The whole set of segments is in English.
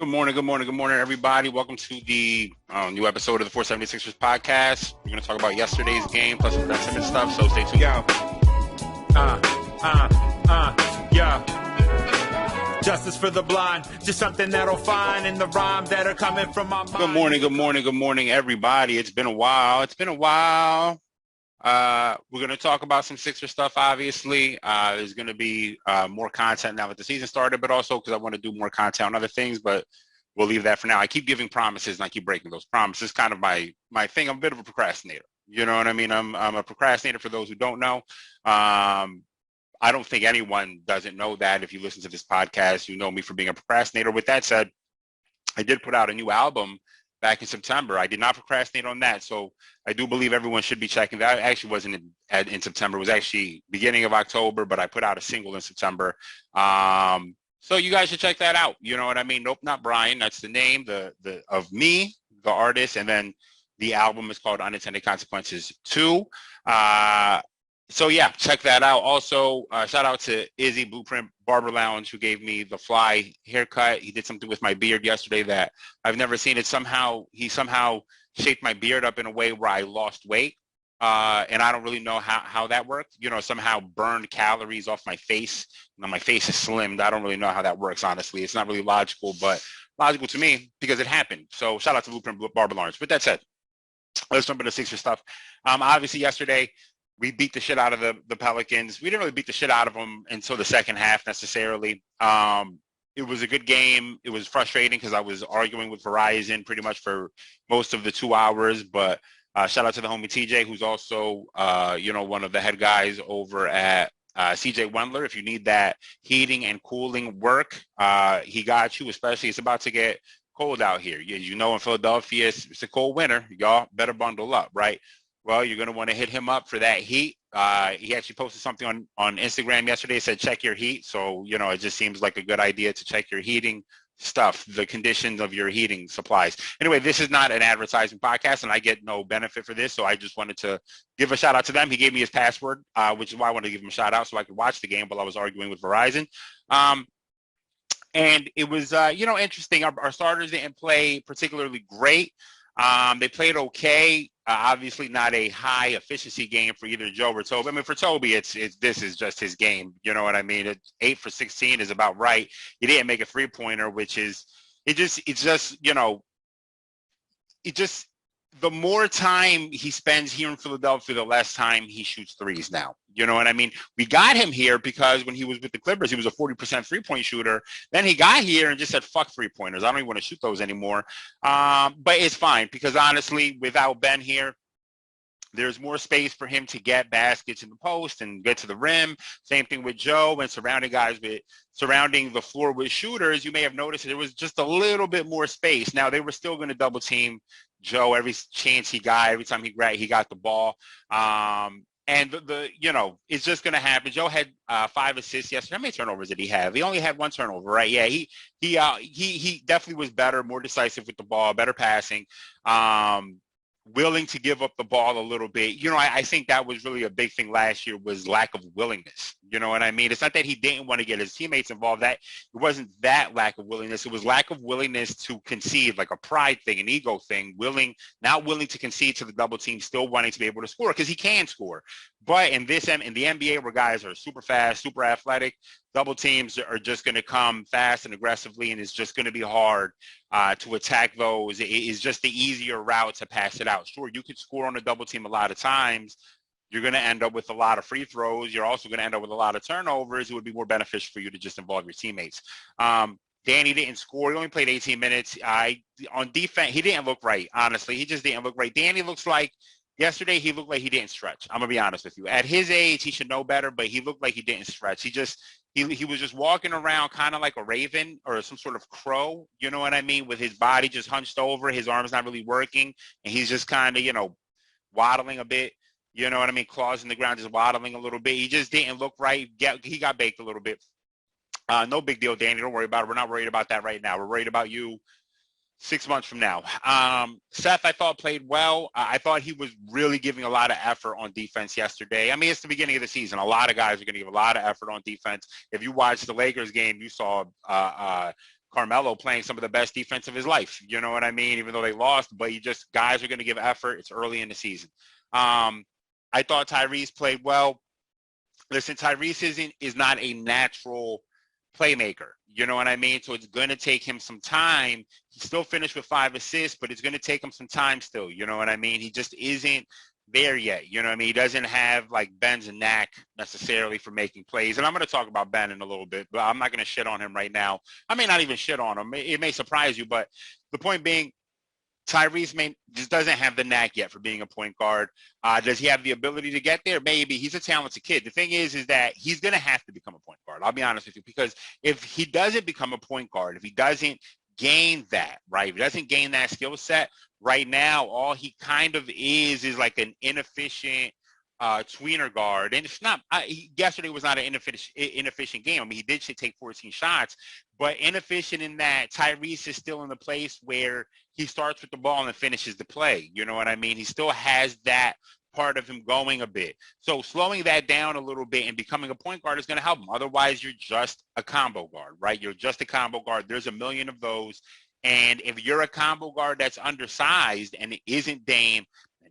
Good morning, everybody. Welcome to the new episode of the 476ers podcast. We're going to talk about yesterday's game plus some Ben Simmons stuff, so stay tuned. Yeah. Justice for the blind, just something that'll find in the rhymes that are coming from my mind. Good morning, everybody. It's been a while. We're going to talk about some Sixer stuff, obviously. There's going to be more content now that the season started, but also because I want to do more content on other things, but we'll leave that for now. I keep giving promises, and I keep breaking those promises. Kind of my thing. I'm a bit of a procrastinator. You know what I mean? I'm a procrastinator for those who don't know. I don't think anyone doesn't know that. If you listen to this podcast, you know me for being a procrastinator. With that said, I did put out a new album back in September. I did not procrastinate on that. So I do believe everyone should be checking that. It actually wasn't in September. It was actually beginning of October, but I put out a single in September. So you guys should check that out. You know what I mean? Nope, not Brian. That's the name of me, the artist. And then the album is called Unintended Consequences 2. So yeah, check that out. Also, shout out to Izzy Blueprint Barber Lounge, who gave me the fly haircut. He did something with my beard yesterday that I've never seen. He somehow shaped my beard up in a way where I lost weight. And I don't really know how that worked. You know, somehow burned calories off my face. You know, my face is slimmed. I don't really know how that works, honestly. It's not really logical, but logical to me because it happened. So shout out to Blueprint Barber Lounge. With that said, let's jump into Sixer stuff. Obviously, yesterday, we beat the shit out of the Pelicans. We didn't really beat the shit out of them until the second half necessarily. It was a good game. It was frustrating because I was arguing with Verizon pretty much for most of the 2 hours. But shout out to the homie TJ, who's also, one of the head guys over at CJ Wendler. If you need that heating and cooling work, he got you, especially it's about to get cold out here. You know, in Philadelphia, it's a cold winter. Y'all better bundle up, right? Well, you're going to want to hit him up for that heat. He actually posted something on Instagram yesterday, said check your heat. So, you know, it just seems like a good idea to check your heating stuff, the conditions of your heating supplies. Anyway, this is not an advertising podcast, and I get no benefit for this. So I just wanted to give a shout out to them. He gave me his password, which is why I wanted to give him a shout out so I could watch the game while I was arguing with Verizon. And it was, interesting. Our starters didn't play particularly great. They played okay. Obviously not a high efficiency game for either Joe or Toby. I mean, for Toby, this is just his game. You know what I mean? 8 for 16 is about right. He didn't make a 3-pointer, which is, the more time he spends here in Philadelphia, the less time he shoots threes now. You know what I mean? We got him here because when he was with the Clippers, he was a 40% 3-point shooter. Then he got here and just said, fuck 3-pointers. I don't even want to shoot those anymore. But it's fine because honestly, without Ben here, there's more space for him to get baskets in the post and get to the rim. Same thing with Joe and surrounding the floor with shooters. You may have noticed there was just a little bit more space. Now, they were still going to double team Joe every chance he got, every time he got the ball. And it's just going to happen. Joe had 5 assists yesterday. How many turnovers did he have? He only had 1 turnover, right? Yeah, he definitely was better, more decisive with the ball, better passing. Willing to give up the ball a little bit. You know, I think that was really a big thing last year was lack of willingness. You know what I mean? It's not that he didn't want to get his teammates involved. That it wasn't that lack of willingness. It was lack of willingness to concede, like a pride thing, an ego thing, not willing to concede to the double team, still wanting to be able to score because he can score. But in the NBA where guys are super fast, super athletic, double teams are just going to come fast and aggressively, and it's just going to be hard to attack those. It is just the easier route to pass it out. Sure, you could score on a double team a lot of times. You're going to end up with a lot of free throws. You're also going to end up with a lot of turnovers. It would be more beneficial for you to just involve your teammates. Danny didn't score. He only played 18 minutes. On defense, he didn't look right, honestly. He just didn't look right. Danny looks like yesterday he looked like he didn't stretch. I'm going to be honest with you. At his age, he should know better, but he looked like he didn't stretch. He was just walking around kind of like a raven or some sort of crow, you know what I mean, with his body just hunched over, his arms not really working, and he's just kind of, waddling a bit, you know what I mean, claws in the ground, just waddling a little bit. He just didn't look right. He got baked a little bit. No big deal, Danny. Don't worry about it. We're not worried about that right now. We're worried about you 6 months from now. Seth, I thought, played well. I thought he was really giving a lot of effort on defense yesterday. I mean, it's the beginning of the season. A lot of guys are going to give a lot of effort on defense. If you watched the Lakers game, you saw Carmelo playing some of the best defense of his life. You know what I mean? Even though they lost, but guys are going to give effort. It's early in the season. I thought Tyrese played well. Listen, Tyrese is not a natural playmaker. You know what I mean? So it's going to take him some time. He still finished with 5 assists, but it's going to take him some time still. You know what I mean? He just isn't there yet. You know what I mean? He doesn't have like Ben's knack necessarily for making plays. And I'm going to talk about Ben in a little bit, but I'm not going to shit on him right now. I may not even shit on him. It may surprise you, but the point being, Tyrese just doesn't have the knack yet for being a point guard. Does he have the ability to get there? Maybe. He's a talented kid. The thing is that he's going to have to become a point guard. I'll be honest with you, because if he doesn't become a point guard, if he doesn't gain that, right, if he doesn't gain that skill set, right now, all he kind of is like an inefficient tweener guard. And it's not, yesterday was not an inefficient game. I mean, he did take 14 shots, but inefficient in that Tyrese is still in the place where he starts with the ball and finishes the play. You know what I mean? He still has that part of him going a bit. So slowing that down a little bit and becoming a point guard is going to help him. Otherwise, you're just a combo guard, right? You're just a combo guard. There's a million of those. And if you're a combo guard that's undersized and it isn't Dame,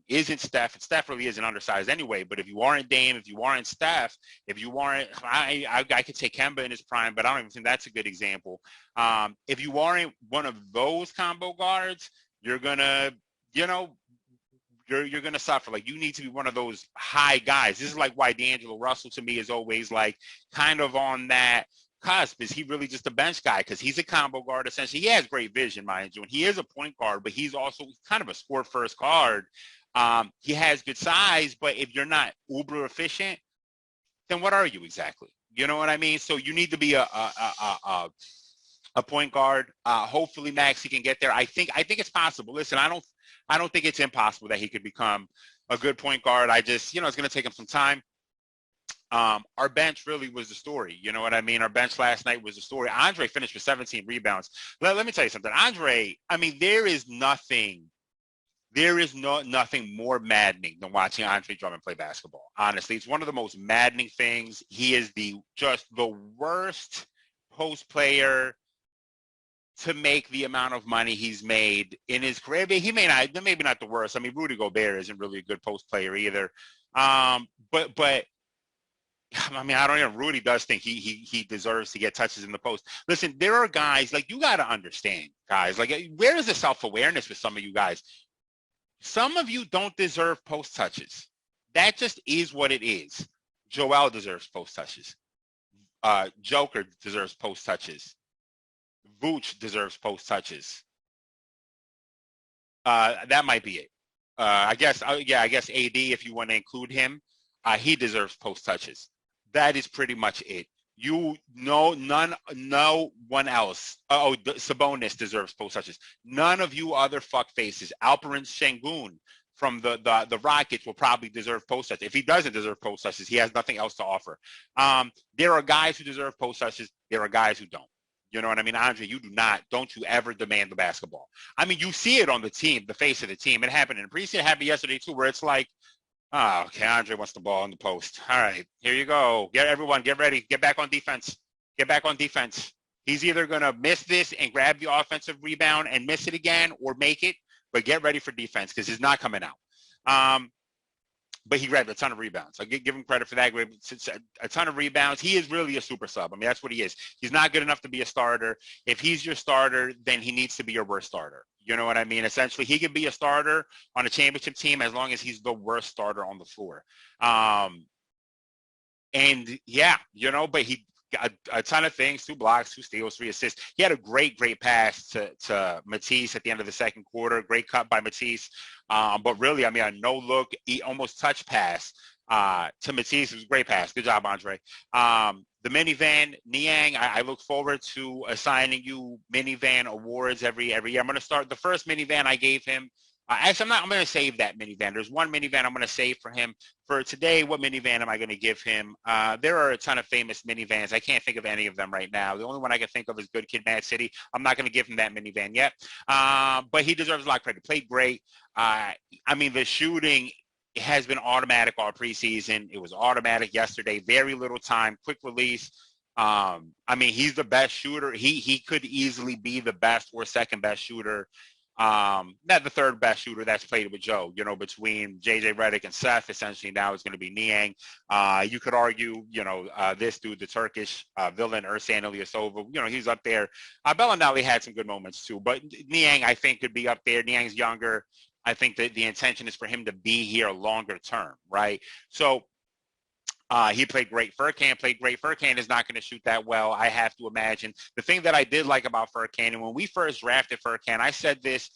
isn't Steph, and Steph really isn't undersized anyway, but if you aren't Dame, if you aren't Steph, if you aren't, I could take Kemba in his prime, but I don't even think that's a good example. If you aren't one of those combo guards, you're going to, you know, you're going to suffer. Like, you need to be one of those high guys. This is like why D'Angelo Russell to me is always like kind of on that cusp. Is he really just a bench guy? Because he's a combo guard, essentially. He has great vision, mind you, and he is a point guard, but he's also kind of a score-first guard. He has good size, but if you're not uber efficient, then what are you exactly? You know what I mean? So you need to be a point guard. Hopefully, Maxey can get there. I think it's possible. Listen, I don't think it's impossible that he could become a good point guard. I just, it's going to take him some time. Our bench really was the story. You know what I mean? Our bench last night was the story. Andre finished with 17 rebounds. Let me tell you something. Andre, I mean, there is nothing more maddening than watching Andre Drummond play basketball. Honestly, it's one of the most maddening things. He is just the worst post player to make the amount of money he's made in his career. Maybe not the worst. I mean, Rudy Gobert isn't really a good post player either. But I mean, I don't know. Rudy does think he deserves to get touches in the post. Listen, there are guys, like, you got to understand, guys. Like, where is the self-awareness with some of you guys? Some of you don't deserve post touches. That just is what it is. Joel deserves post touches. Joker deserves post touches. Vooch deserves post touches. That might be it. I guess AD, if you want to include him, he deserves post touches. That is pretty much it. No one else. Sabonis deserves post touches. None of you other fuck faces. Alperen Sengun from the Rockets will probably deserve post touches. If he doesn't deserve post touches, he has nothing else to offer. There are guys who deserve post touches. There are guys who don't. You know what I mean? Andre, don't you ever demand the basketball. I mean, you see it on the team, the face of the team. It happened in the preseason. It happened yesterday too, where it's like, oh, okay, Andre wants the ball in the post. All right, here you go. Everyone, get ready. Get back on defense. Get back on defense. He's either going to miss this and grab the offensive rebound and miss it again or make it, but get ready for defense because he's not coming out. But he grabbed a ton of rebounds. I give him credit for that. A ton of rebounds. He is really a super sub. I mean, that's what he is. He's not good enough to be a starter. If he's your starter, then he needs to be your worst starter. You know what I mean? Essentially, he could be a starter on a championship team as long as he's the worst starter on the floor. And yeah, but he got a ton of things, 2 blocks, 2 steals, 3 assists. He had a great pass to Matisse at the end of the second quarter. Great cut by Matisse. But really, I mean, a no-look, almost touch pass to Matisse. It was a great pass. Good job, Andre. The minivan, Niang, I look forward to assigning you minivan awards every year. I'm going to start the first minivan I gave him. Actually, I'm going to save that minivan. There's one minivan I'm going to save for him. For today, what minivan am I going to give him? There are a ton of famous minivans. I can't think of any of them right now. The only one I can think of is Good Kid, Mad City. I'm not going to give him that minivan yet. But he deserves a lot of credit. Played great. I mean, the shooting has been automatic all preseason. It was automatic yesterday. Very little time. Quick release. I mean, he's the best shooter. He could easily be the best or second best shooter. Not the third best shooter that's played with Joe, you know, between JJ Redick and Seth. Essentially now it's going to be Niang. You could argue, you know, this dude, the Turkish villain, Ersan Ilyasova, you know, he's up there. Bellinelli had some good moments too, but Niang, I think, could be up there. Niang's younger. I think that the intention is for him to be here longer term, right? So he played great. Furkan played great. Furkan is not going to shoot that well, I have to imagine. The thing that I did like about Furkan, and when we first drafted Furkan, I said this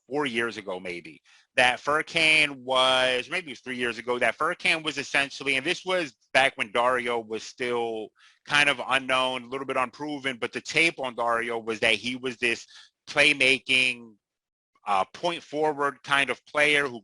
4 years ago, maybe, that Furkan was, maybe it was 3 years ago, that Furkan was essentially, and this was back when Dario was still kind of unknown, a little bit unproven, but the tape on Dario was that he was this playmaking, point forward kind of player who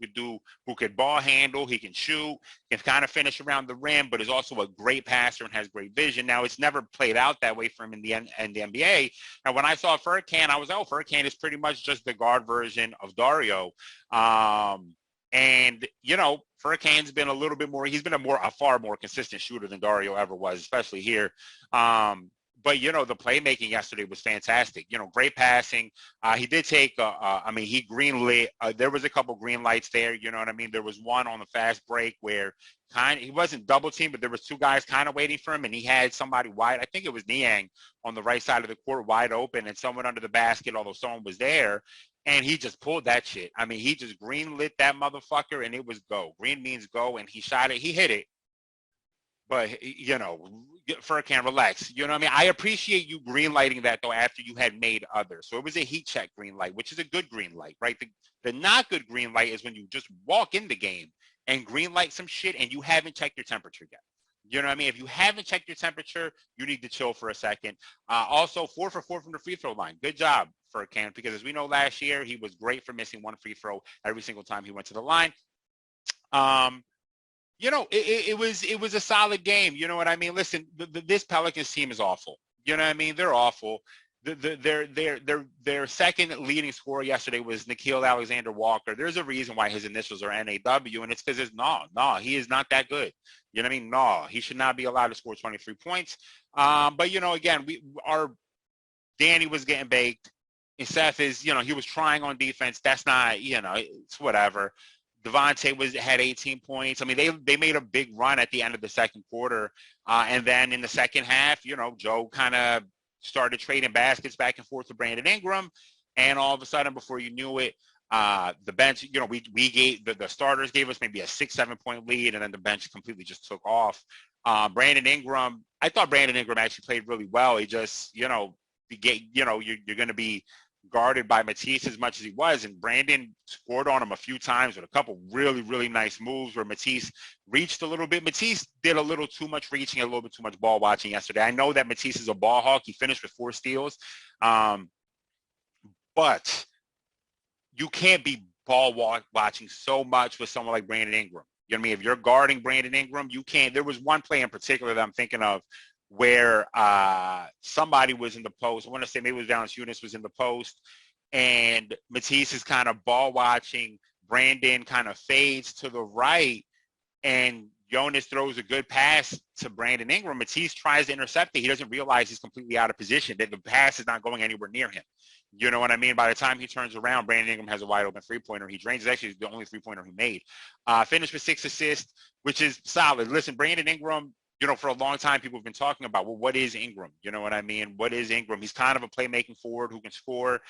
could ball handle, he can shoot, can kind of finish around the rim, but is also a great passer and has great vision. Now, it's never played out that way for him in the NBA. And when I saw Furkan, I was, Furkan is pretty much just the guard version of Dario. And, you know, Furkan's been a little bit more, he's been a far more consistent shooter than Dario ever was, especially here. But, you know, the playmaking yesterday was fantastic. You know, great passing. He did take, he greenlit. There was a couple green lights there. You know what I mean? There was one on the fast break where he wasn't double teamed, but there was two guys kind of waiting for him, and he had somebody wide. I think it was Niang on the right side of the court wide open, and someone under the basket, although someone was there. And he just pulled that shit. I mean, he just greenlit that motherfucker, and it was go. Green means go, and he shot it. He hit it. But, you know, Furkan, relax. You know what I mean? I appreciate you green lighting that, though, after you had made others. So it was a heat check green light, which is a good green light, right? The not good green light is when you just walk in the game and green light some shit and you haven't checked your temperature yet. You know what I mean? If you haven't checked your temperature, you need to chill for a second. Also, 4 for 4 from the free throw line. Good job, Furkan, because as we know, last year, he was great for missing one free throw every single time he went to the line. You know, it was a solid game. You know what I mean? Listen, this Pelicans team is awful. You know what I mean? They're awful. Their second leading scorer yesterday was Nickeil Alexander-Walker. There's a reason why his initials are NAW, and it's because he is not that good. You know what I mean? No, he should not be allowed to score 23 points. But, you know, again, our Danny was getting baked. And Seth is, you know, he was trying on defense. That's not, you know, it's whatever. Devontae had 18 points. I mean, they made a big run at the end of the second quarter. And then in the second half, you know, Joe kind of started trading baskets back and forth to Brandon Ingram. And all of a sudden, before you knew it, the bench, you know, we gave the starters gave us maybe a 6-7 point lead, and then the bench completely just took off. Brandon Ingram, I thought Brandon Ingram actually played really well. He just, you know, you're going to be guarded by Matisse as much as he was, and Brandon scored on him a few times with a couple really, really nice moves where Matisse reached a little bit. Matisse did a little too much reaching, a little bit too much ball watching yesterday. I know that Matisse is a ball hawk. He finished with 4 steals. But you can't be ball watching so much with someone like Brandon Ingram. You know what I mean? If you're guarding Brandon Ingram, you can't. There was one play in particular that I'm thinking of where somebody was in the post. I want to say maybe it was Valanciunas was in the post, and Matisse is kind of ball watching. Brandon kind of fades to the right, and Jonas throws a good pass to Brandon Ingram. Matisse tries to intercept it. He doesn't realize he's completely out of position, that the pass is not going anywhere near him. You know what I mean? By the time he turns around, Brandon Ingram has a wide open three-pointer. He drains. It's actually the only three-pointer he made. Finished with 6 assists, which is solid. Listen, Brandon Ingram, you know, for a long time, people have been talking about, well, what is Ingram? You know what I mean? What is Ingram? He's kind of a playmaking forward who can score.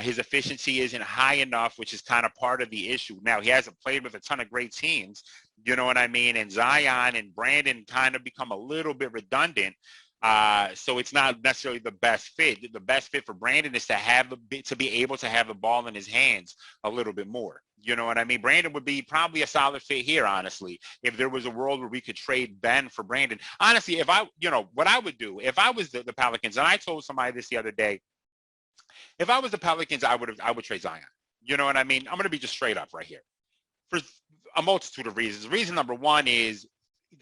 His efficiency isn't high enough, which is kind of part of the issue. Now, he hasn't played with a ton of great teams. You know what I mean? And Zion and Brandon kind of become a little bit redundant. So it's not necessarily the best fit. The best fit for Brandon is to be able to have the ball in his hands a little bit more. You know what I mean? Brandon would be probably a solid fit here, honestly, if there was a world where we could trade Ben for Brandon. Honestly, what I would do if I was the Pelicans, and I told somebody this the other day, if I was the Pelicans, I would trade Zion. You know what I mean? I'm going to be just straight up right here for a multitude of reasons. Reason number one is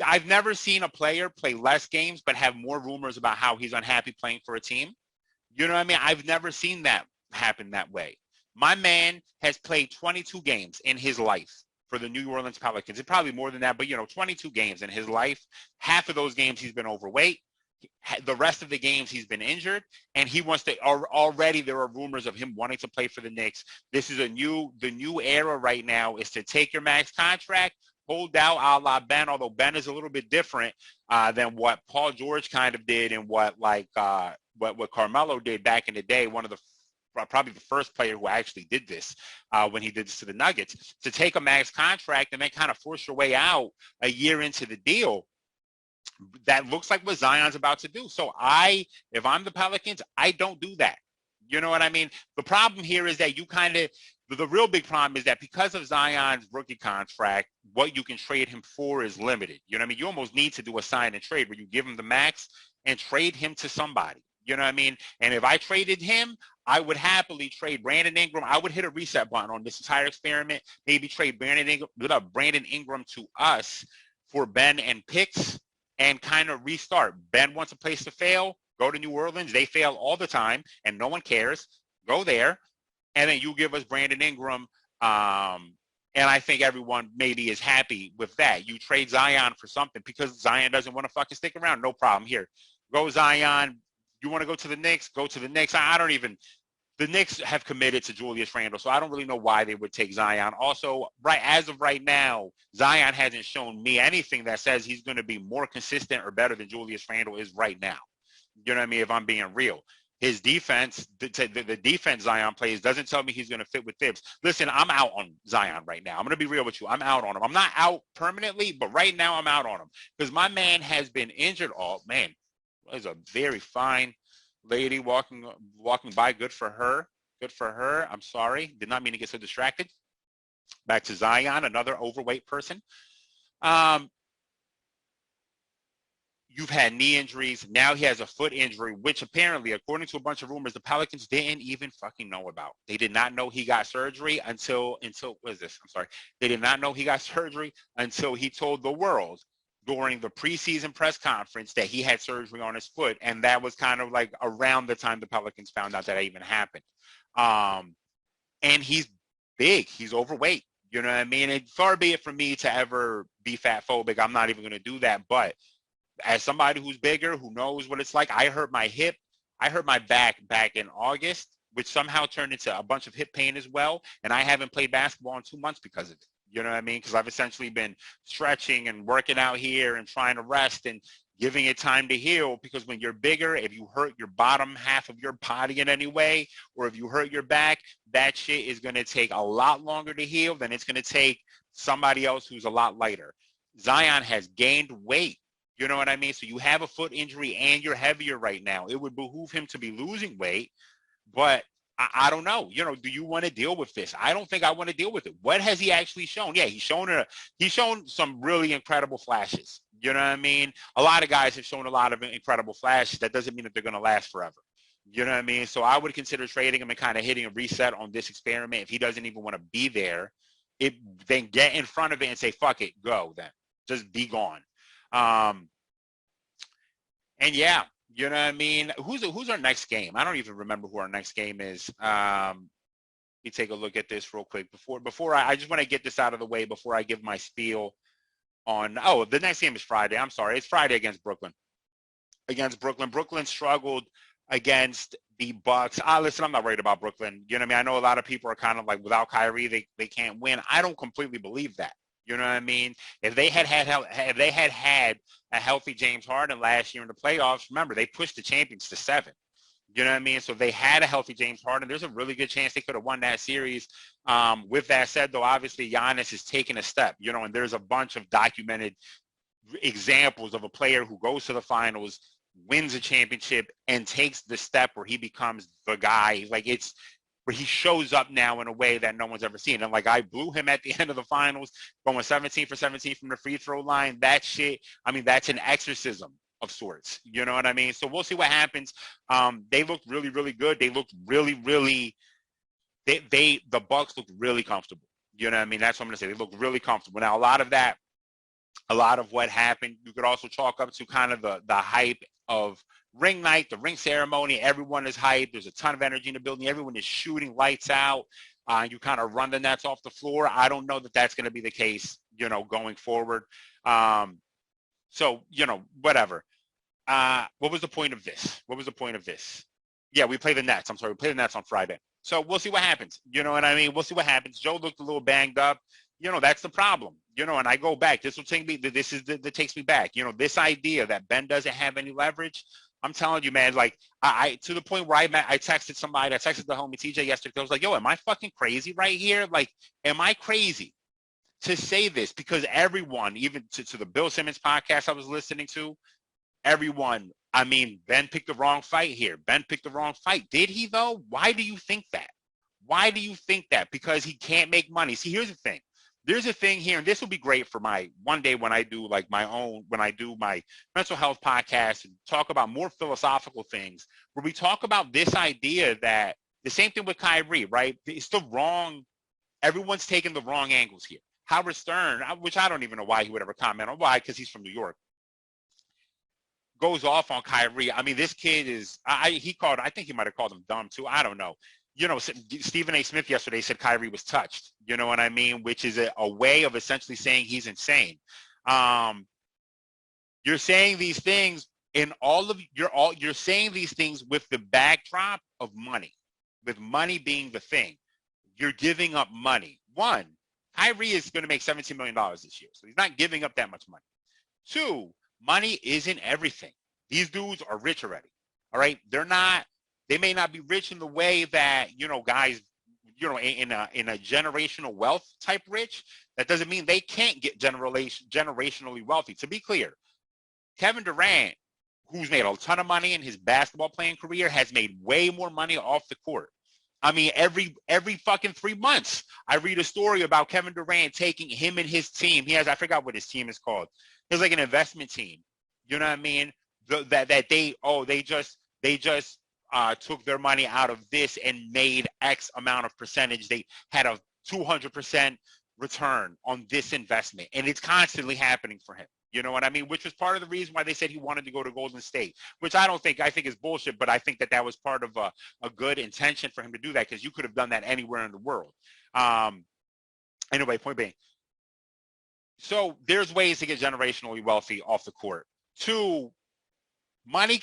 I've never seen a player play less games but have more rumors about how he's unhappy playing for a team. You know what I mean? I've never seen that happen that way. My man has played 22 games in his life for the New Orleans Pelicans. It's probably more than that, but, 22 games in his life. Half of those games he's been overweight. The rest of the games he's been injured, and he wants to already there are rumors of him wanting to play for the Knicks. This is the new era right now is to take your max contract, hold out a la Ben, although Ben is a little bit different than what Paul George kind of did and what Carmelo did back in the day. One of the probably the first player who actually did this when he did this to the Nuggets, to take a max contract and then kind of force your way out a year into the deal. That looks like what Zion's about to do. So if I'm the Pelicans, I don't do that. You know what I mean? The problem here is that the real big problem is that because of Zion's rookie contract, what you can trade him for is limited. You know what I mean? You almost need to do a sign and trade where you give him the max and trade him to somebody. You know what I mean? And if I traded him, I would happily trade Brandon Ingram. I would hit a reset button on this entire experiment, maybe trade Brandon Ingram to us for Ben and picks, and kind of restart. Ben wants a place to fail. Go to New Orleans. They fail all the time, and no one cares. Go there, and then you give us Brandon Ingram, and I think everyone maybe is happy with that. You trade Zion for something because Zion doesn't want to fucking stick around. No problem. Here, go Zion. You want to go to the Knicks? Go to the Knicks. The Knicks have committed to Julius Randle, so I don't really know why they would take Zion. Also, as of right now, Zion hasn't shown me anything that says he's going to be more consistent or better than Julius Randle is right now. You know what I mean? If I'm being real. His defense, the defense Zion plays doesn't tell me he's going to fit with Thibs. Listen, I'm out on Zion right now. I'm going to be real with you. I'm out on him. I'm not out permanently, but right now I'm out on him because my man has been injured. Oh, man, there's a very fine lady walking by. Good for her. Good for her. I'm sorry. Did not mean to get so distracted. Back to Zion, another overweight person. You've had knee injuries. Now he has a foot injury, which apparently, according to a bunch of rumors, the Pelicans didn't even fucking know about. They did not know he got surgery until what is this? I'm sorry. They did not know he got surgery until he told the world during the preseason press conference that he had surgery on his foot. And that was kind of like around the time the Pelicans found out that even happened. And he's big. He's overweight. You know what I mean? And far be it from me to ever be fat phobic. I'm not even going to do that. But as somebody who's bigger, who knows what it's like, I hurt my hip. I hurt my back in August, which somehow turned into a bunch of hip pain as well. And I haven't played basketball in 2 months because of it. You know what I mean? Because I've essentially been stretching and working out here and trying to rest and giving it time to heal. Because when you're bigger, if you hurt your bottom half of your body in any way, or if you hurt your back, that shit is going to take a lot longer to heal than it's going to take somebody else who's a lot lighter. Zion has gained weight. You know what I mean? So you have a foot injury and you're heavier right now. It would behoove him to be losing weight, but I don't know. You know, do you want to deal with this? I don't think I want to deal with it. What has he actually shown? Yeah, he's shown some really incredible flashes. You know what I mean? A lot of guys have shown a lot of incredible flashes. That doesn't mean that they're going to last forever. You know what I mean? So I would consider trading him and kind of hitting a reset on this experiment. If he doesn't even want to be there, then get in front of it and say, fuck it, go then. Just be gone. And yeah, you know what I mean? Who's our next game? I don't even remember who our next game is. Let me take a look at this real quick. Before I just want to get this out of the way before I give my spiel on, the next game is Friday. I'm sorry. It's Friday against Brooklyn. Brooklyn struggled against the Bucks. Listen, I'm not worried about Brooklyn. You know what I mean? I know a lot of people are kind of like, without Kyrie, they can't win. I don't completely believe that. You know what I mean? If they had a healthy James Harden last year in the playoffs, remember, they pushed the champions to 7. You know what I mean? So they had a healthy James Harden. There's a really good chance they could have won that series. With that said, though, obviously Giannis is taking a step, you know, and there's a bunch of documented examples of a player who goes to the finals, wins a championship, and takes the step where he becomes the guy. Like, it's where he shows up now in a way that no one's ever seen. And like, I blew him at the end of the finals, going 17 for 17 from the free throw line. That shit, I mean, that's an exorcism of sorts. You know what I mean? So we'll see what happens. They looked really, really good. They looked really, really, the Bucks looked really comfortable. You know what I mean? That's what I'm going to say. They looked really comfortable. Now, a lot of what happened, you could also chalk up to kind of the hype of ring night, the ring ceremony, everyone is hyped. There's a ton of energy in the building. Everyone is shooting lights out. You kind of run the nets off the floor. I don't know that that's going to be the case, going forward. So, whatever. What was the point of this? Yeah, we play the Nets. I'm sorry, we play the Nets on Friday. So we'll see what happens. You know what I mean? We'll see what happens. Joe looked a little banged up. That's the problem. And I go back. This takes me back. This idea that Ben doesn't have any leverage. I'm telling you, man, like I to the point where I texted somebody, I texted the homie TJ yesterday. I was like, yo, am I fucking crazy right here? Like, am I crazy to say this? Because everyone, even to the Bill Simmons podcast I was listening to, everyone, I mean, Ben picked the wrong fight here. Ben picked the wrong fight. Did he, though? Why do you think that? Why do you think that? Because he can't make money. See, here's the thing. There's a thing here, and this will be great for my one day when I do my mental health podcast and talk about more philosophical things, where we talk about this idea that the same thing with Kyrie, right? It's the wrong, everyone's taking the wrong angles here. Howard Stern, which I don't even know why he would ever comment on, why, because he's from New York, goes off on Kyrie. I mean, this kid is, I think he might have called him dumb too. I don't know. Stephen A. Smith yesterday said Kyrie was touched. You know what I mean? Which is a way of essentially saying he's insane. You're saying these things you're saying these things with the backdrop of money, with money being the thing. You're giving up money. One, Kyrie is going to make $17 million this year, so he's not giving up that much money. Two, money isn't everything. These dudes are rich already. All right, they may not be rich in the way that guys, in a generational wealth type rich. That doesn't mean they can't get generationally wealthy. To be clear, Kevin Durant, who's made a ton of money in his basketball playing career, has made way more money off the court. I mean, every fucking 3 months, I read a story about Kevin Durant taking him and his team. I forgot what his team is called. It's like an investment team. You know what I mean? They just took their money out of this and made X amount of percentage. They had a 200% return on this investment, and it's constantly happening for him. You know what I mean? Which was part of the reason why they said he wanted to go to Golden State, which I think is bullshit, but I think that was part of a good intention for him to do that, because you could have done that anywhere in the world. Anyway, point being, so there's ways to get generationally wealthy off the court. Two, money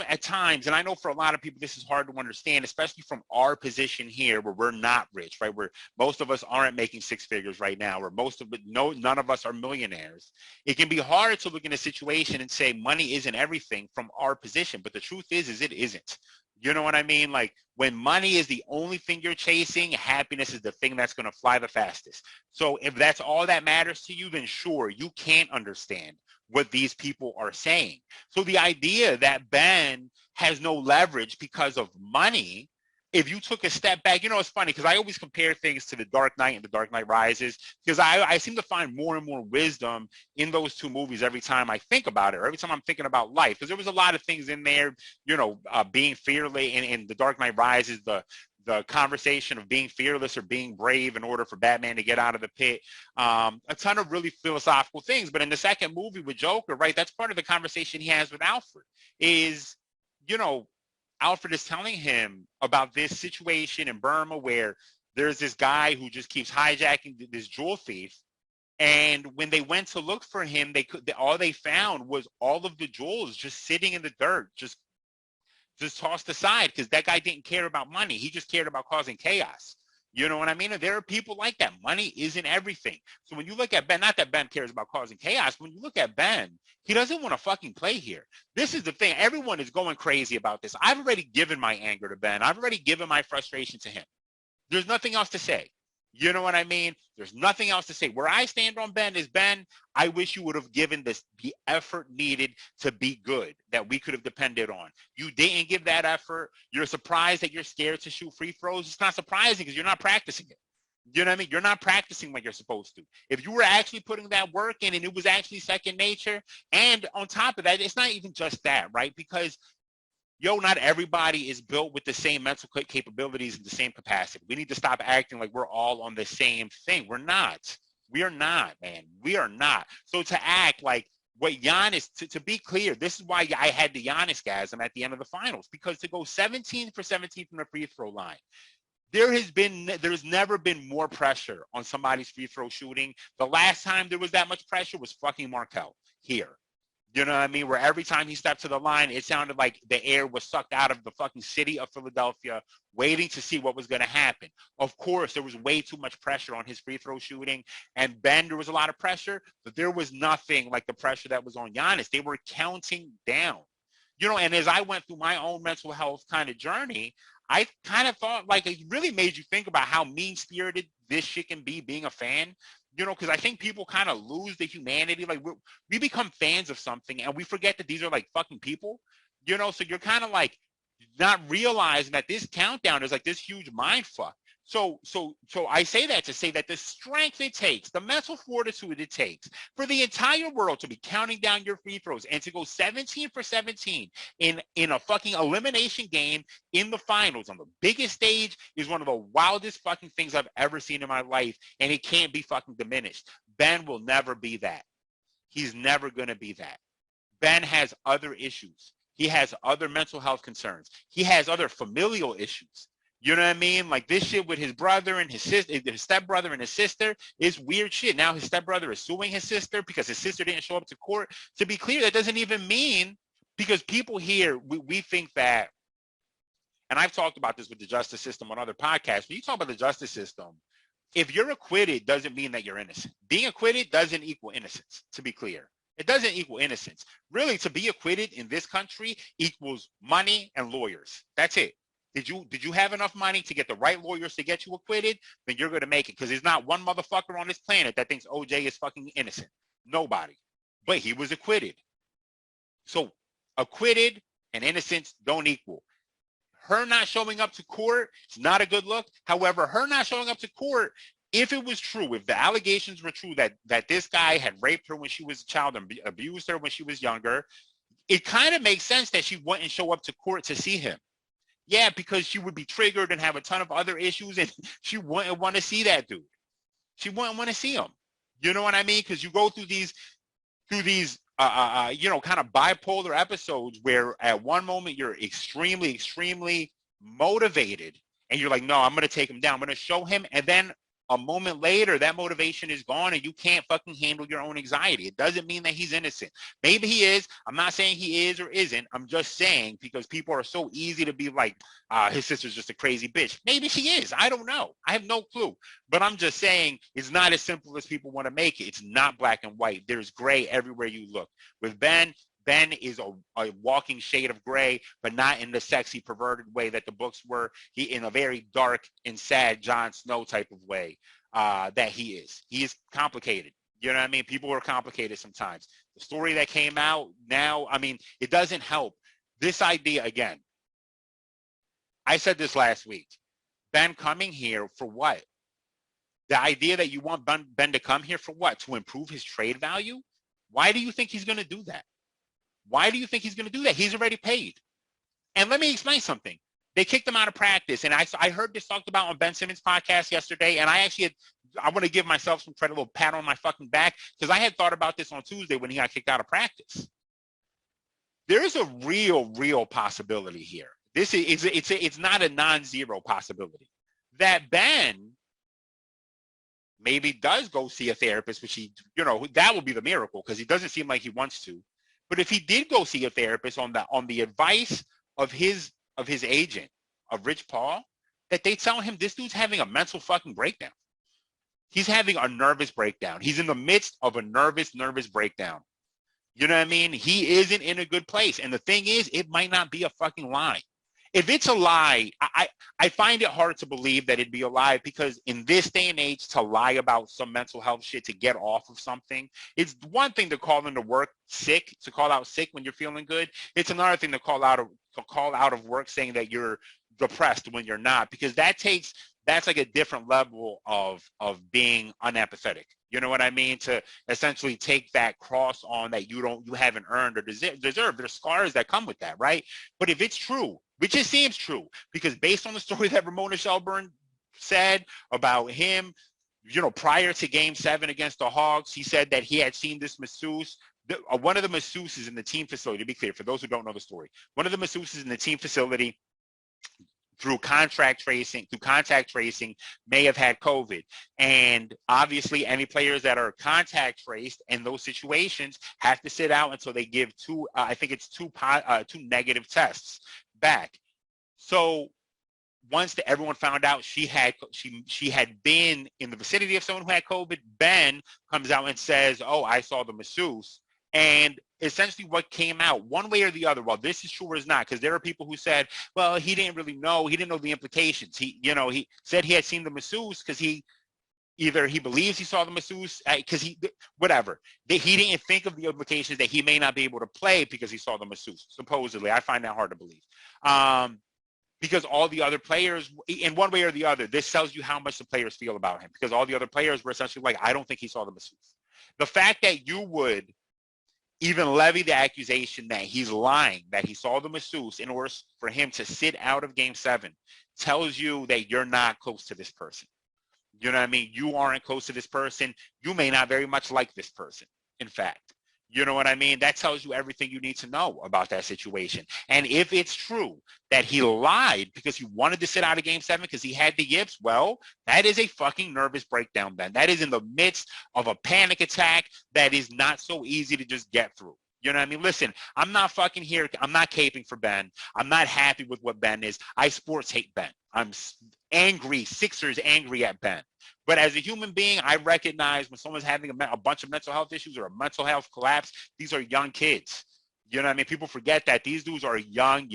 at times, and I know for a lot of people this is hard to understand, especially from our position here where we're not rich, right? Where most of us aren't making six figures right now, or none of us are millionaires. It can be hard to look in a situation and say money isn't everything from our position, but the truth is it isn't. You know what I mean? Like, when money is the only thing you're chasing, happiness is the thing that's going to fly the fastest. So if that's all that matters to you, then sure, you can't understand what these people are saying. So the idea that Ben has no leverage because of money, if you took a step back, it's funny because I always compare things to The Dark Knight and The Dark Knight Rises, because I seem to find more and more wisdom in those two movies every time I think about it, or every time I'm thinking about life, because there was a lot of things in there, being fearless in The Dark Knight Rises, the conversation of being fearless or being brave in order for Batman to get out of the pit. A ton of really philosophical things. But in the second movie with Joker, right, that's part of the conversation he has with Alfred is, Alfred is telling him about this situation in Burma where there's this guy who just keeps hijacking this jewel thief. And when they went to look for him, all they found was all of the jewels just sitting in the dirt, just tossed aside, because that guy didn't care about money. He just cared about causing chaos. You know what I mean? And there are people like that. Money isn't everything. So when you look at Ben, not that Ben cares about causing chaos, when you look at Ben, he doesn't want to fucking play here. This is the thing. Everyone is going crazy about this. I've already given my anger to Ben. I've already given my frustration to him. There's nothing else to say. You know what I mean? There's nothing else to say. Where I stand on Ben is, Ben, I wish you would have given the effort needed to be good that we could have depended on. You didn't give that effort. You're surprised that you're scared to shoot free throws. It's not surprising because you're not practicing it. You know what I mean? You're not practicing like you're supposed to. If you were actually putting that work in and it was actually second nature, and on top of that, it's not even just that, right? Because not everybody is built with the same mental capabilities and the same capacity. We need to stop acting like we're all on the same thing. We're not. We are not, man. We are not. So to act like what Giannis, to be clear, this is why I had the Giannis-gasm at the end of the finals, because to go 17 for 17 from the free throw line, there's never been more pressure on somebody's free throw shooting. The last time there was that much pressure was fucking Markelle here. You know what I mean? Where every time he stepped to the line, it sounded like the air was sucked out of the fucking city of Philadelphia, waiting to see what was going to happen. Of course, there was way too much pressure on his free throw shooting. And Ben, there was a lot of pressure, but there was nothing like the pressure that was on Giannis. They were counting down. You know, and as I went through my own mental health kind of journey, I kind of thought, like, it really made you think about how mean-spirited this shit can be, being a fan. You know, because I think people kind of lose the humanity. Like, we become fans of something, and we forget that these are, like, fucking people. You know, so you're kind of, like, not realizing that this countdown is, like, this huge mind fuck. So I say that to say that the strength it takes, the mental fortitude it takes for the entire world to be counting down your free throws and to go 17 for 17 in a fucking elimination game in the finals on the biggest stage is one of the wildest fucking things I've ever seen in my life, and it can't be fucking diminished. Ben will never be that. He's never going to be that. Ben has other issues. He has other mental health concerns. He has other familial issues. You know what I mean? Like, this shit with his brother and his sister, his stepbrother and his sister is weird shit. Now his stepbrother is suing his sister because his sister didn't show up to court. To be clear, that doesn't even mean, because people here, we think that, and I've talked about this with the justice system on other podcasts, when you talk about the justice system, if you're acquitted doesn't mean that you're innocent. Being acquitted doesn't equal innocence, to be clear. It doesn't equal innocence. Really, to be acquitted in this country equals money and lawyers. That's it. Did you have enough money to get the right lawyers to get you acquitted? Then you're going to make it, because there's not one motherfucker on this planet that thinks OJ is fucking innocent. Nobody. But he was acquitted. So acquitted and innocence don't equal. Her not showing up to court is not a good look. However, her not showing up to court, if it was true, if the allegations were true that this guy had raped her when she was a child and abused her when she was younger, it kind of makes sense that she wouldn't show up to court to see him. Yeah, because she would be triggered and have a ton of other issues, and she wouldn't want to see that dude. She wouldn't want to see him. You know what I mean? Because you go through these you know, kind of bipolar episodes where at one moment you're extremely, extremely motivated, and you're like, no, I'm going to take him down. I'm going to show him. And then a moment later, that motivation is gone and you can't fucking handle your own anxiety. It doesn't mean that he's innocent. Maybe he is. I'm not saying he is or isn't. I'm just saying, because people are so easy to be like, his sister's just a crazy bitch. Maybe she is. I don't know. I have no clue. But I'm just saying it's not as simple as people want to make it. It's not black and white. There's gray everywhere you look. With Ben is a walking shade of gray, but not in the sexy, perverted way that the books were. He in a very dark and sad Jon Snow type of way that he is. He is complicated. You know what I mean? People are complicated sometimes. The story that came out now, I mean, it doesn't help. This idea, again, I said this last week. Ben coming here for what? The idea that you want Ben to come here for what? To improve his trade value? Why do you think he's going to do that? Why do you think he's going to do that? He's already paid. And let me explain something. They kicked him out of practice. And I heard this talked about on Ben Simmons' podcast yesterday. And I want to give myself some credit, a little pat on my fucking back, because I had thought about this on Tuesday when he got kicked out of practice. There is a real possibility here. It's not a non-zero possibility that Ben maybe does go see a therapist, which that would be the miracle, because he doesn't seem like he wants to. But if he did go see a therapist on the advice of his agent, of Rich Paul, that they tell him this dude's having a mental fucking breakdown. He's having a nervous breakdown. He's in the midst of a nervous breakdown. You know what I mean? He isn't in a good place. And the thing is, it might not be a fucking lie. If it's a lie, I find it hard to believe that it'd be a lie, because in this day and age, to lie about some mental health shit to get off of something, it's one thing to call into work sick, to call out sick when you're feeling good. It's another thing to call out of work saying that you're depressed when you're not, because that's like a different level of being unempathetic. You know what I mean? To essentially take that cross on that you haven't earned or deserve. There's scars that come with that, right? But if it's true, which it seems true, because based on the story that Ramona Shelburne said about him, prior to Game 7 against the Hawks, he said that he had seen this masseuse one of the masseuses in the team facility, to be clear, for those who don't know the story, one of the masseuses in the team facility through contact tracing, may have had COVID. And obviously, any players that are contact traced in those situations have to sit out until they give two negative tests back. So once everyone found out she had been in the vicinity of someone who had COVID, Ben comes out and says, "Oh, I saw the masseuse." And essentially what came out, one way or the other, well, this is true or is not, because there are people who said, well, he didn't really know. He didn't know the implications. He said he had seen the masseuse because he believes he saw the masseuse because he didn't think of the implications that he may not be able to play because he saw the masseuse, supposedly. I find that hard to believe. Because all the other players, in one way or the other, this tells you how much the players feel about him, because all the other players were essentially like, I don't think he saw the masseuse. The fact that you would even levy the accusation that he's lying, that he saw the masseuse in order for him to sit out of Game 7 tells you that you're not close to this person. You know what I mean? You aren't close to this person. You may not very much like this person, in fact. You know what I mean? That tells you everything you need to know about that situation. And if it's true that he lied because he wanted to sit out of Game 7 because he had the yips, well, that is a fucking nervous breakdown, Ben. That is in the midst of a panic attack that is not so easy to just get through. You know what I mean? Listen, I'm not fucking here. I'm not caping for Ben. I'm not happy with what Ben is. I sports hate Ben. I'm angry, Sixers angry at Ben. But as a human being, I recognize when someone's having a bunch of mental health issues or a mental health collapse, these are young kids. You know what I mean? People forget that these dudes are young.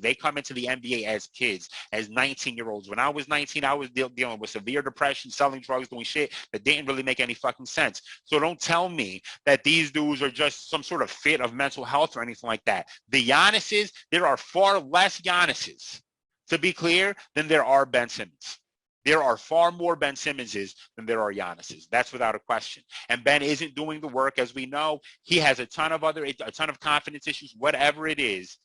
They come into the NBA as kids, as 19-year-olds. When I was 19, I was dealing with severe depression, selling drugs, doing shit that didn't really make any fucking sense. So don't tell me that these dudes are just some sort of fit of mental health or anything like that. The Giannis's, there are far less Giannis's, to be clear, than there are Ben Simmons. There are far more Ben Simmonses than there are Giannis's. That's without a question. And Ben isn't doing the work, as we know. He has a ton of confidence issues, whatever it is.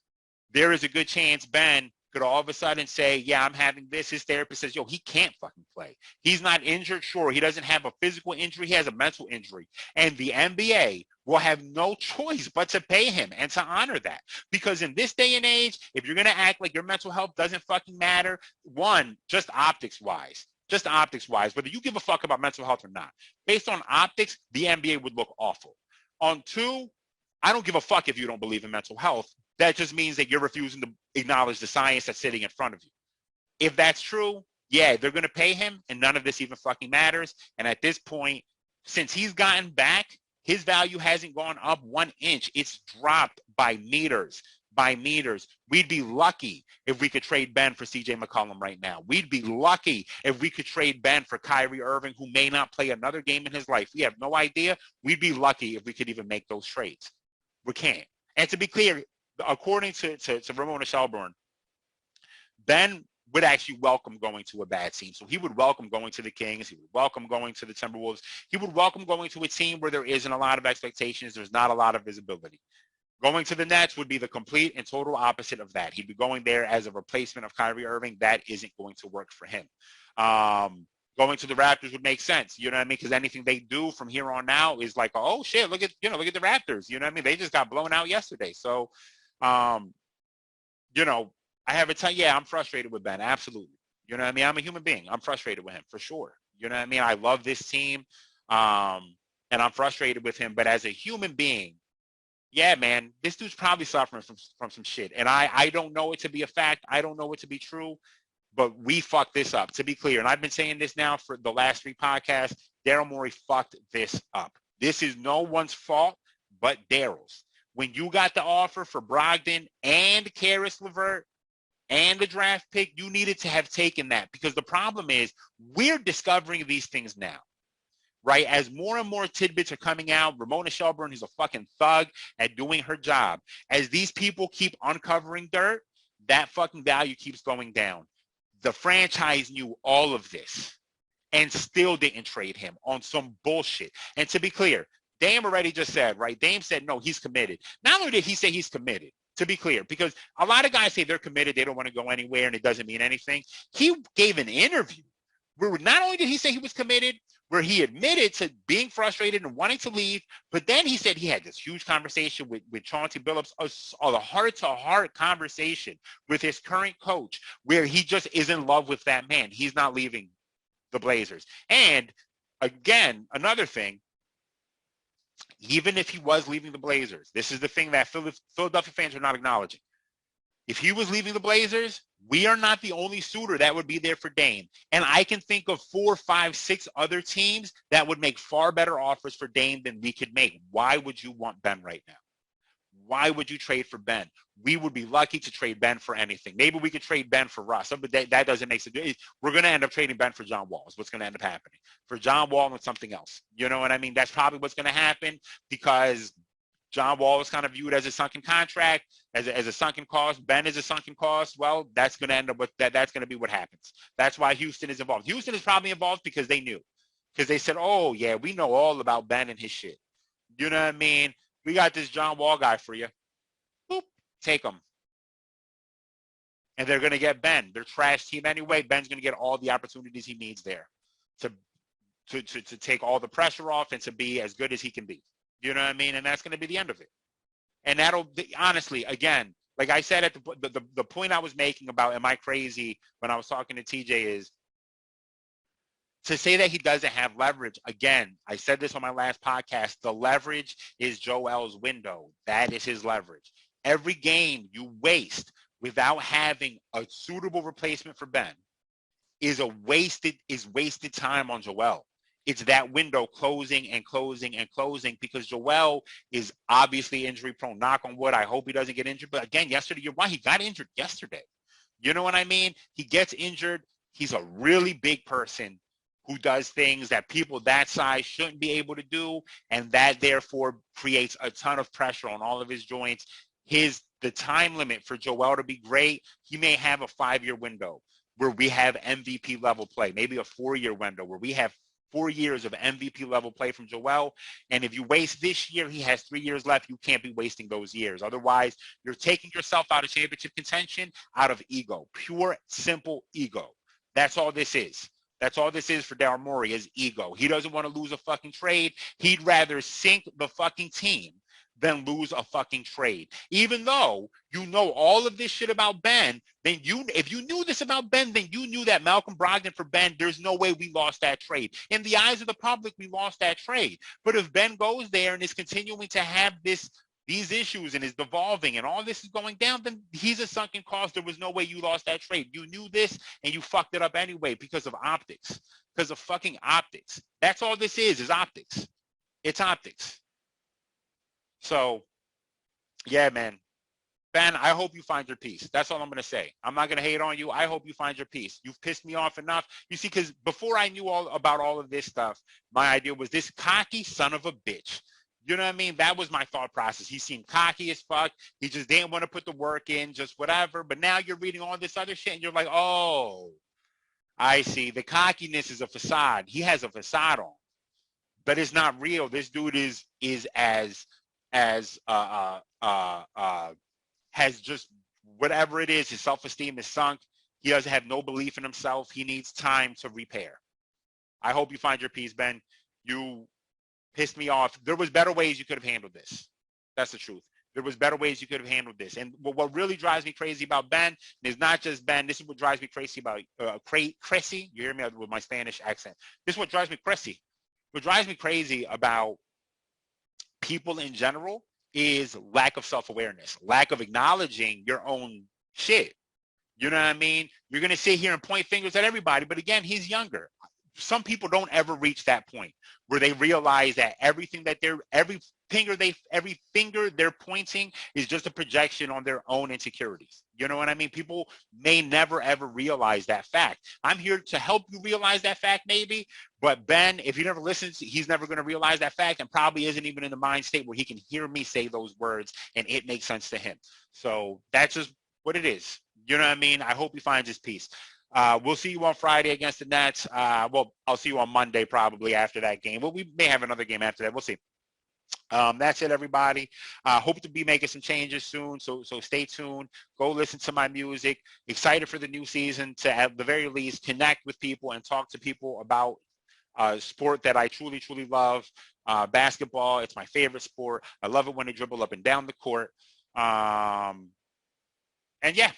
There is a good chance Ben could all of a sudden say, yeah, I'm having this. His therapist says, yo, he can't fucking play. He's not injured. Sure, he doesn't have a physical injury. He has a mental injury. And the NBA will have no choice but to pay him and to honor that. Because in this day and age, if you're going to act like your mental health doesn't fucking matter, one, just optics-wise, whether you give a fuck about mental health or not, based on optics, the NBA would look awful. On two, I don't give a fuck if you don't believe in mental health. That just means that you're refusing to acknowledge the science that's sitting in front of you. If that's true, yeah, they're going to pay him, and none of this even fucking matters. And at this point, since he's gotten back, his value hasn't gone up 1 inch. It's dropped by meters. We'd be lucky if we could trade Ben for CJ McCollum right now. We'd be lucky if we could trade Ben for Kyrie Irving, who may not play another game in his life. We have no idea. We'd be lucky if we could even make those trades. We can't. And to be clear, according to Ramona Shelburne, Ben would actually welcome going to a bad team. So he would welcome going to the Kings. He would welcome going to the Timberwolves. He would welcome going to a team where there isn't a lot of expectations. There's not a lot of visibility. Going to the Nets would be the complete and total opposite of that. He'd be going there as a replacement of Kyrie Irving. That isn't going to work for him. Going to the Raptors would make sense. You know what I mean? Because anything they do from here on out is like, oh shit, look at the Raptors. You know what I mean? They just got blown out yesterday. So, I have a time. Yeah, I'm frustrated with Ben. Absolutely. You know what I mean? I'm a human being. I'm frustrated with him for sure. You know what I mean? I love this team. And I'm frustrated with him. But as a human being, yeah, man, this dude's probably suffering from some shit. And I don't know it to be a fact. I don't know it to be true. But we fucked this up, to be clear. And I've been saying this now for the last 3 podcasts. Daryl Morey fucked this up. This is no one's fault but Daryl's. When you got the offer for Brogdon and Karis LeVert and the draft pick, you needed to have taken that. Because the problem is we're discovering these things now. Right? As more and more tidbits are coming out, Ramona Shelburne is a fucking thug at doing her job. As these people keep uncovering dirt, that fucking value keeps going down. The franchise knew all of this and still didn't trade him on some bullshit. And to be clear, Dame already just said, right? Dame said, no, he's committed. Not only did he say he's committed, to be clear, because a lot of guys say they're committed, they don't want to go anywhere, and it doesn't mean anything. He gave an interview where not only did he say he was committed, where he admitted to being frustrated and wanting to leave. But then he said he had this huge conversation with Chauncey Billups, a heart-to-heart conversation with his current coach, where he just is in love with that man. He's not leaving the Blazers. And again, another thing, even if he was leaving the Blazers, this is the thing that Philadelphia fans are not acknowledging. If he was leaving the Blazers, we are not the only suitor that would be there for Dame. And I can think of 4, 5, 6 other teams that would make far better offers for Dame than we could make. Why would you want Ben right now? Why would you trade for Ben? We would be lucky to trade Ben for anything. Maybe we could trade Ben for Russ, but that doesn't make sense. We're going to end up trading Ben for John Wall is what's going to end up happening. For John Wall and something else. You know what I mean? That's probably what's going to happen because John Wall is kind of viewed as a sunken contract, as a sunken cost. Ben is a sunken cost. Well, that's going to end up with that. That's going to be what happens. That's why Houston is involved. Houston is probably involved because they knew. Because they said, oh, yeah, we know all about Ben and his shit. You know what I mean? We got this John Wall guy for you. Boop, take him. And they're going to get Ben. They're trash team anyway. Ben's going to get all the opportunities he needs there to take all the pressure off and to be as good as he can be. You know what I mean? And that's going to be the end of it. And that'll be, honestly, again, like I said at the point I was making about am I crazy when I was talking to TJ is to say that he doesn't have leverage. Again, I said this on my last podcast. The leverage is Joel's window. That is his leverage. Every game you waste without having a suitable replacement for Ben is wasted time on Joel. It's that window closing and closing and closing because Joel is obviously injury prone. Knock on wood. I hope he doesn't get injured. But again, yesterday, you're right. He got injured yesterday. You know what I mean? He gets injured. He's a really big person who does things that people that size shouldn't be able to do. And that therefore creates a ton of pressure on all of his joints. The time limit for Joel to be great, he may have a 5-year window where we have MVP level play, maybe a 4-year window where we have 4 years of MVP level play from Joel. And if you waste this year, he has 3 years left. You can't be wasting those years. Otherwise, you're taking yourself out of championship contention out of ego, pure, simple ego. That's all this is. That's all this is for Daryl Morey is ego. He doesn't want to lose a fucking trade. He'd rather sink the fucking team than lose a fucking trade. Even though you know all of this shit about Ben, if you knew this about Ben, then you knew that Malcolm Brogdon for Ben, there's no way we lost that trade. In the eyes of the public, we lost that trade. But if Ben goes there and is continuing to have these issues and is devolving and all this is going down, then he's a sunken cost. There was no way you lost that trade. You knew this and you fucked it up anyway because of optics, because of fucking optics. That's all this is optics. It's optics. So, yeah, man. Ben, I hope you find your peace. That's all I'm going to say. I'm not going to hate on you. I hope you find your peace. You've pissed me off enough. You see, because before I knew all about all of this stuff, my idea was this cocky son of a bitch. You know what I mean? That was my thought process. He seemed cocky as fuck. He just didn't want to put the work in, just whatever. But now you're reading all this other shit, and you're like, oh, I see. The cockiness is a facade. He has a facade on. But it's not real. This dude is has just whatever it is, his self-esteem is sunk. He doesn't have no belief in himself. He needs time to repair. I hope you find your peace, Ben. You pissed me off. There was better ways you could have handled this. That's the truth. There was better ways you could have handled this. And what really drives me crazy about Ben is not just Ben. This is what drives me crazy about crazy. You hear me with my Spanish accent. This is what drives me crazy. What drives me crazy about people in general is lack of self-awareness, lack of acknowledging your own shit. You know what I mean? You're going to sit here and point fingers at everybody, but again, he's younger. Some people don't ever reach that point where they realize that every finger they're pointing is just a projection on their own insecurities. You know what I mean? People may never ever realize that fact. I'm here to help you realize that fact maybe, but Ben, if he never listens, he's never going to realize that fact and probably isn't even in the mind state where he can hear me say those words and it makes sense to him. So that's just what it is. You know what I mean? I hope he finds his peace. We'll see you on Friday against the Nets. Well, I'll see you on Monday probably after that game. Well, we may have another game after that. We'll see. That's it, everybody. Hope to be making some changes soon, so stay tuned. Go listen to my music. Excited for the new season to, at the very least, connect with people and talk to people about sport that I truly, truly love. Basketball, it's my favorite sport. I love it when they dribble up and down the court. And yeah,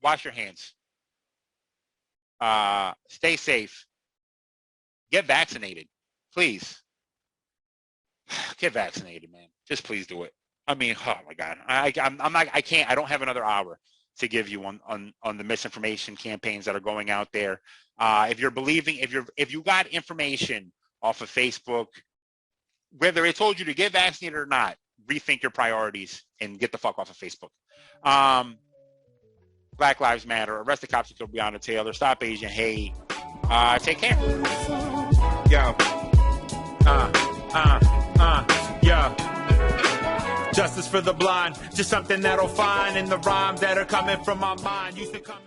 wash your hands. Stay safe. Get vaccinated, please. Get vaccinated, man. Just please do it. I mean, oh my God, I'm not. I can't. I don't have another hour to give you on the misinformation campaigns that are going out there. If you're believing, if you got information off of Facebook, whether it told you to get vaccinated or not, rethink your priorities and get the fuck off of Facebook. Black Lives Matter. Arrest the cops who killed Breonna Taylor. Stop Asian hate. Take care. Yo. Yeah. Justice for the blind, just something that'll find in the rhymes that are coming from my mind. Used to come